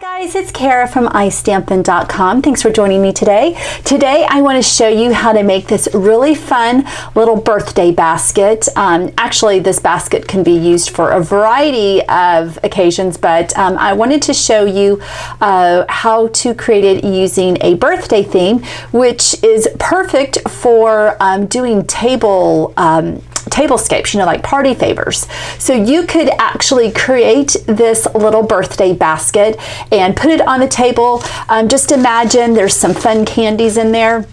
Guys, it's Kara from iStampin.com. Thanks for joining me today. Today I want to show you how to make this really fun little birthday basket. Actually, this basket can be used for a variety of occasions, but I wanted to show you how to create it using a birthday theme, which is perfect for doing tablescapes, you know, like party favors. So you could actually create this little birthday basket and put it on the table. Just imagine there's some fun candies in there.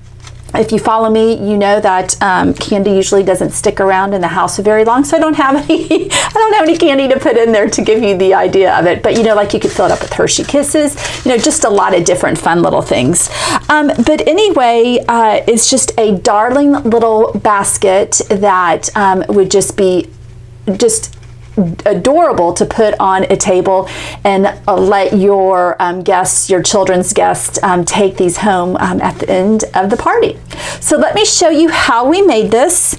If you follow me, you know that candy usually doesn't stick around in the house very long, so I don't have any candy to put in there to give you the idea of it. But you know, like you could fill it up with Hershey Kisses, you know, just a lot of different fun little things. But anyway, it's just a darling little basket that would just be adorable to put on a table and let your guests, your children's guests, take these home at the end of the party. So let me show you how we made this.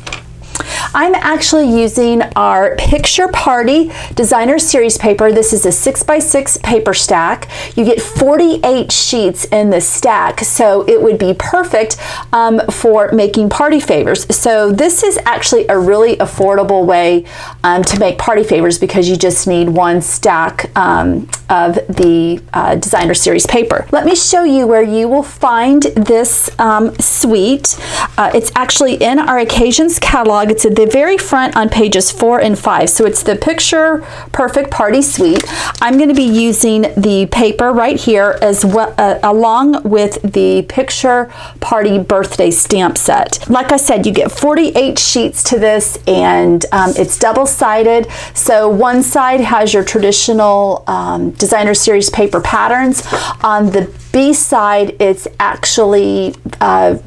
I'm actually using our Picture Party Designer Series paper. This is a 6x6 paper stack. You get 48 sheets in the stack, so it would be perfect for making party favors. So this is actually a really affordable way to make party favors because you just need one stack of the Designer Series paper. Let me show you where you will find this suite. It's actually in our Occasions catalog. It's at the very front on pages 4 and 5. So it's the Picture Perfect Party Suite. I'm going to be using the paper right here as well, along with the Picture Party Birthday Stamp Set. Like I said, you get 48 sheets to this, and it's double-sided. So one side has your traditional Designer Series paper patterns. On the B side, it's actually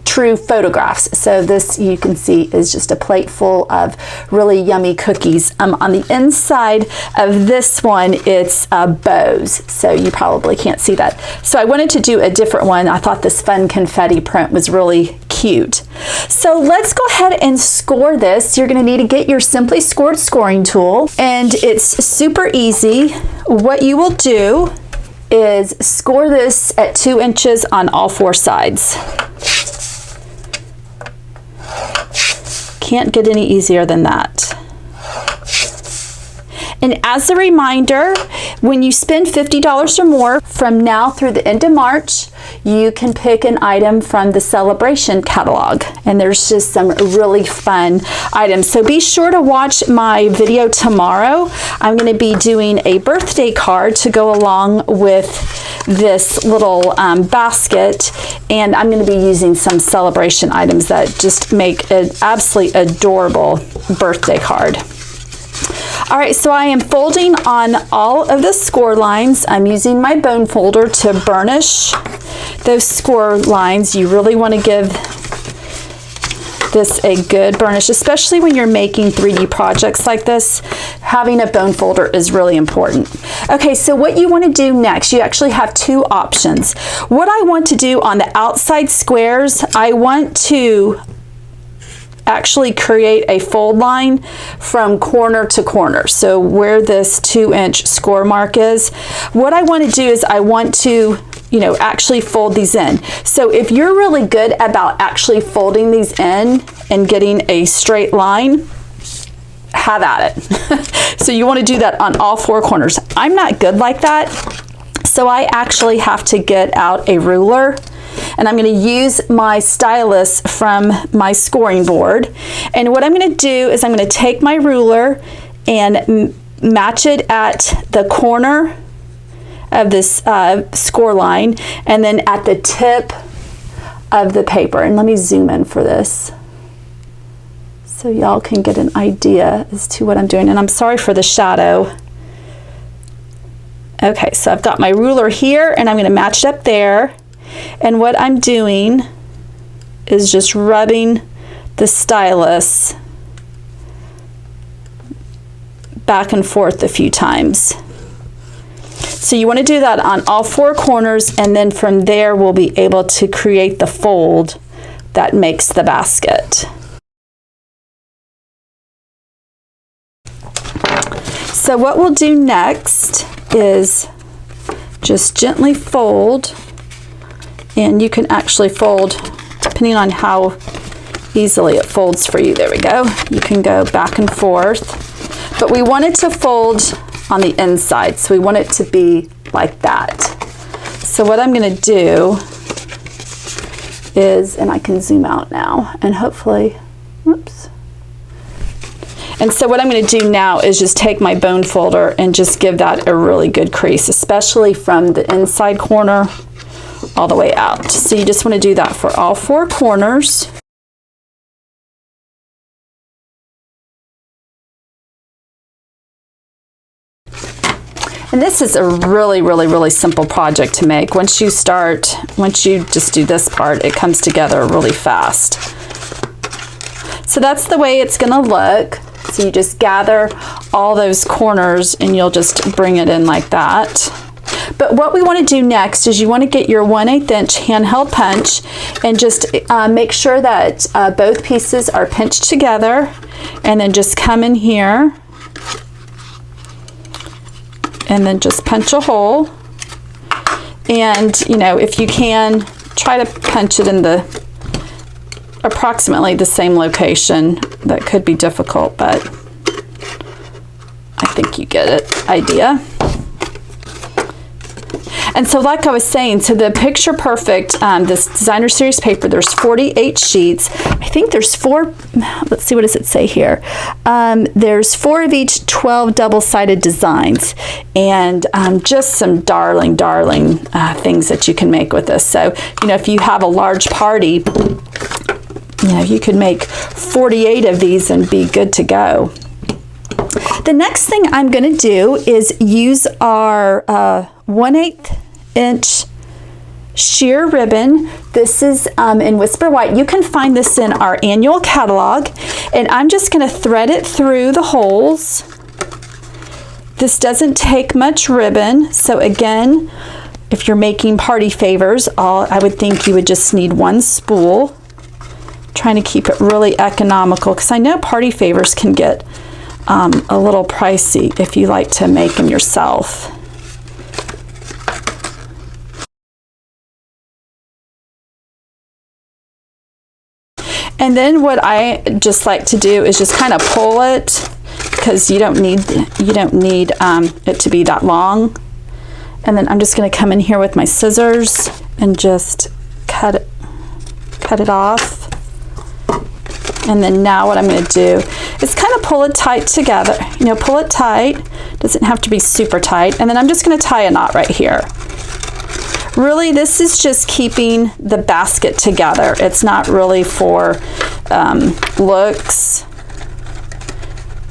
true photographs. So this, you can see, is just a plate full of really yummy cookies. On the inside of this one, it's bows. So you probably can't see that. So I wanted to do a different one. I thought this fun confetti print was really cute. So let's go ahead and score this. You're going to need to get your Simply Scored scoring tool, and it's super easy. What you will do is score this at 2 inches on all 4 sides. Can't get any easier than that. And as a reminder, when you spend $50 or more from now through the end of March, you can pick an item from the Sale-a-bration catalog. And there's just some really fun items. So be sure to watch my video tomorrow. I'm going to be doing a birthday card to go along with this little basket. And I'm going to be using some Sale-a-bration items that just make an absolutely adorable birthday card. All right, so I am folding on all of the score lines. I'm using my bone folder to burnish those score lines. You really want to give this a good burnish, especially when you're making 3D projects like this. Having a bone folder is really important. Okay, so what you want to do next, you actually have 2 options. What I want to do on the outside squares, I want to actually create a fold line from corner to corner. So where this 2-inch score mark is, what I want to do is I want to, you know, actually fold these in. So if you're really good about actually folding these in and getting a straight line, have at it. So you want to do that on all 4 corners. I'm not good like that, so I actually have to get out a ruler. And I'm going to use my stylus from my scoring board. And what I'm going to do is I'm going to take my ruler and match it at the corner of this score line, and then at the tip of the paper. And let me zoom in for this so y'all can get an idea as to what I'm doing. And I'm sorry for the shadow. Okay, so I've got my ruler here, and I'm going to match it up there. And what I'm doing is just rubbing the stylus back and forth a few times. So you want to do that on all 4 corners, and then from there we'll be able to create the fold that makes the basket. So what we'll do next is just gently fold, and you can actually fold depending on how easily it folds for you. There we go. You can go back and forth, but we want it to fold on the inside, so we want it to be like that. So what I'm going to do is, and I can zoom out now, and hopefully, whoops. And so what I'm going to do now is just take my bone folder and just give that a really good crease, especially from the inside corner all the way out. So you just want to do that for all 4 corners. And this is a really, really, really simple project to make. Once you just do this part, it comes together really fast. So that's the way it's going to look. So you just gather all those corners and you'll just bring it in like that. But what we want to do next is you want to get your 1/8 inch handheld punch and just make sure that both pieces are pinched together, and then just come in here and then just punch a hole. And you know, if you can, try to punch it in the approximately the same location. That could be difficult, but I think you get it, idea. And so like I was saying, so the Picture Perfect, this designer series paper, there's 48 sheets. I think there's 4, let's see, what does it say here? There's 4 of each 12 double-sided designs, and just some darling things that you can make with this. So, you know, if you have a large party, you know, you could make 48 of these and be good to go. The next thing I'm going to do is use our 1/8 inch sheer ribbon. This is in Whisper White. You can find this in our annual catalog, and I'm just going to thread it through the holes. This doesn't take much ribbon, so again, if you're making party favors, I would think you would just need 1 spool. Trying to keep it really economical, because I know party favors can get a little pricey if you like to make them yourself. And then what I just like to do is just kind of pull it, because you don't need it to be that long. And then I'm just going to come in here with my scissors and just cut it off. And then now what I'm going to do is kind of pull it tight together. You know, pull it tight. Doesn't have to be super tight. And then I'm just going to tie a knot right here. Really, this is just keeping the basket together. It's not really for looks.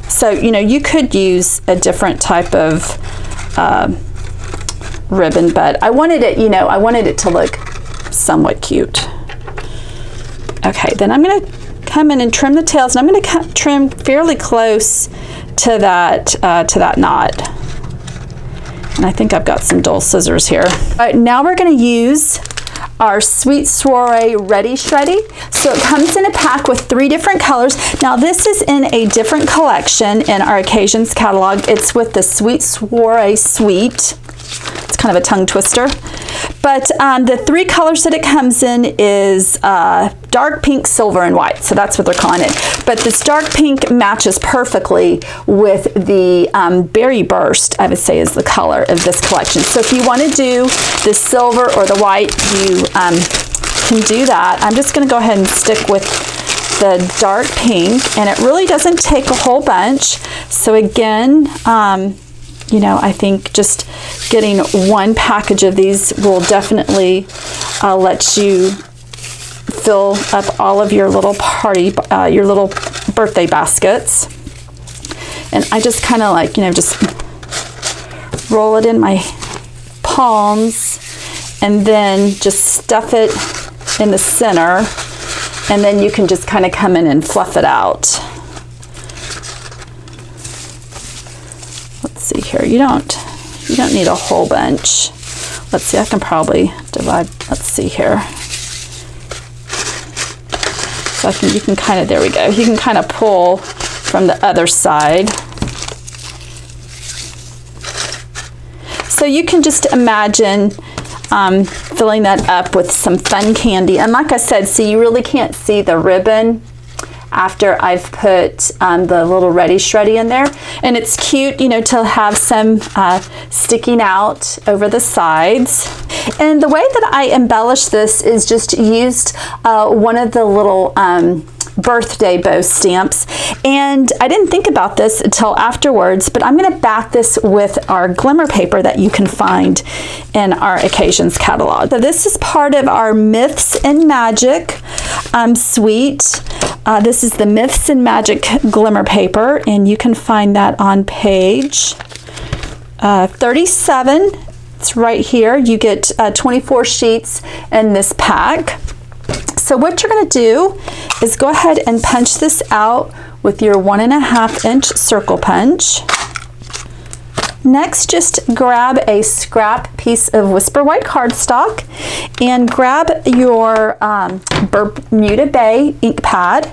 So, you know, you could use a different type of ribbon, but I wanted it, you know, I wanted it to look somewhat cute. Okay, then I'm going to come in and trim the tails, and I'm going to trim fairly close to that knot. And I think I've got some dull scissors here. All right, now we're going to use our Sweet Soirée Ready Shreddie. So it comes in a pack with 3 different colors. Now this is in a different collection in our Occasions catalog. It's with the Sweet Soirée Sweet. It's kind of a tongue twister. But the 3 colors that it comes in is dark pink, silver, and white. So that's what they're calling it. But this dark pink matches perfectly with the Berry Burst, I would say, is the color of this collection. So if you want to do the silver or the white, you can do that. I'm just going to go ahead and stick with the dark pink, and it really doesn't take a whole bunch. So again, you know, I think just getting 1 package of these will definitely let you fill up all of your little your little birthday baskets. And I just kind of like, you know, just roll it in my palms and then just stuff it in the center, and then you can just kind of come in and fluff it out. Let's see here. You don't need a whole bunch. Let's see, I can probably divide. Let's see here. So you can kind of, there we go. You can kind of pull from the other side. So you can just imagine filling that up with some fun candy. And like I said, so you really can't see the ribbon after I've put the little Ready Shreddie in there. And it's cute, you know, to have some sticking out over the sides. And the way that I embellish this is just used one of the little birthday bow stamps, and I didn't think about this until afterwards, but I'm going to back this with our Glimmer paper that you can find in our Occasions catalog. So this is part of our Myths and Magic suite. This is the Myths and Magic Glimmer paper, and you can find that on page 37. It's right here. You get 24 sheets in this pack. So what you're going to do is go ahead and punch this out with your 1.5 inch circle punch. Next, just grab a scrap piece of Whisper White cardstock and grab your Bermuda Bay ink pad.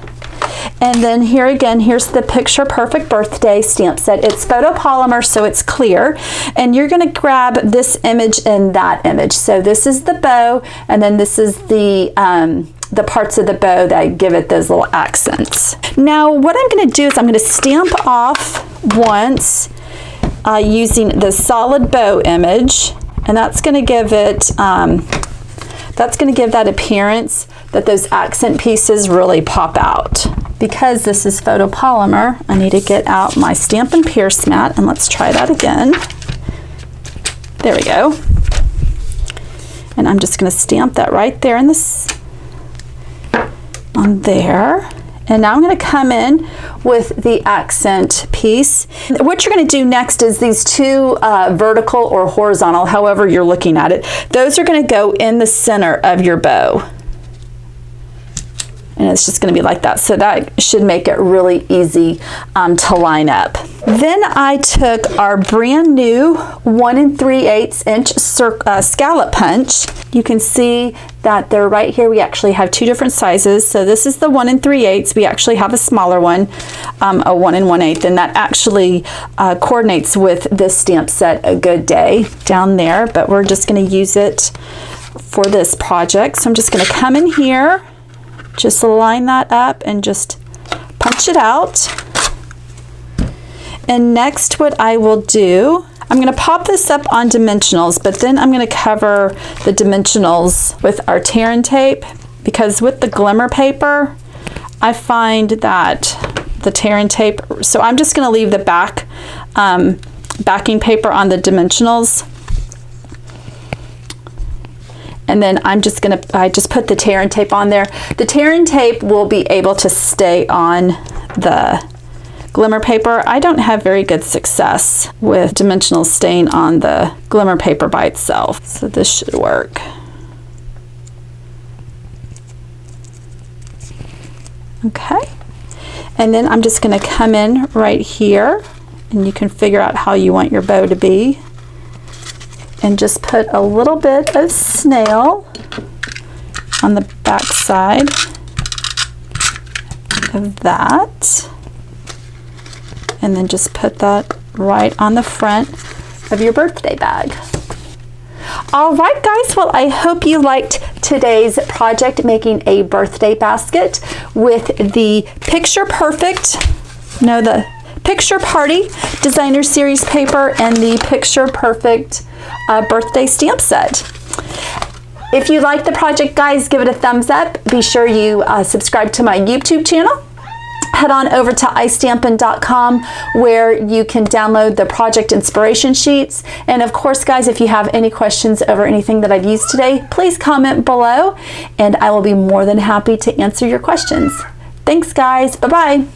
And then here again, here's the Picture Perfect Birthday stamp set. It's photopolymer, so it's clear. And you're going to grab this image and that image. So this is the bow, and then this is the parts of the bow that give it those little accents. Now, what I'm going to do is I'm going to stamp off once using the solid bow image, and that's going to give it that appearance that those accent pieces really pop out. Because this is photopolymer, I need to get out my Stampin' Pierce mat, and let's try that again. There we go. And I'm just going to stamp that right there in this, on there. And now I'm going to come in with the accent piece. What you're going to do next is these two vertical or horizontal, however you're looking at it, those are going to go in the center of your bow. And it's just going to be like that. So that should make it really easy to line up. Then I took our brand new 1 3/8 inch scallop punch. You can see that they're right here. We actually have two different sizes. So this is the 1 3/8. We actually have a smaller one, a 1 1/8, and that actually coordinates with this stamp set A Good Day down there. But we're just going to use it for this project. So I'm just going to come in here. Just line that up and just punch it out. And next what I will do, I'm going to pop this up on Dimensionals, but then I'm going to cover the Dimensionals with our tear and tape, because with the Glimmer paper, I find that the tear and tape, so I'm just going to leave the back backing paper on the Dimensionals. And then I just put the tear and tape on there. The tear and tape will be able to stay on the Glimmer paper. I don't have very good success with Dimensionals staying on the Glimmer paper by itself. So this should work. Okay. And then I'm just going to come in right here, and you can figure out how you want your bow to be. And just put a little bit of snail on the back side of that. And then just put that right on the front of your birthday bag. All right, guys, well, I hope you liked today's project, making a birthday basket with the Picture Party Designer Series paper and the Picture Perfect birthday stamp set. If you like the project, guys, give it a thumbs up. Be sure you subscribe to my YouTube channel. Head on over to istampin.com, where you can download the project inspiration sheets. And of course, guys, if you have any questions over anything that I've used today, please comment below, and I will be more than happy to answer your questions. Thanks, guys. Bye-bye.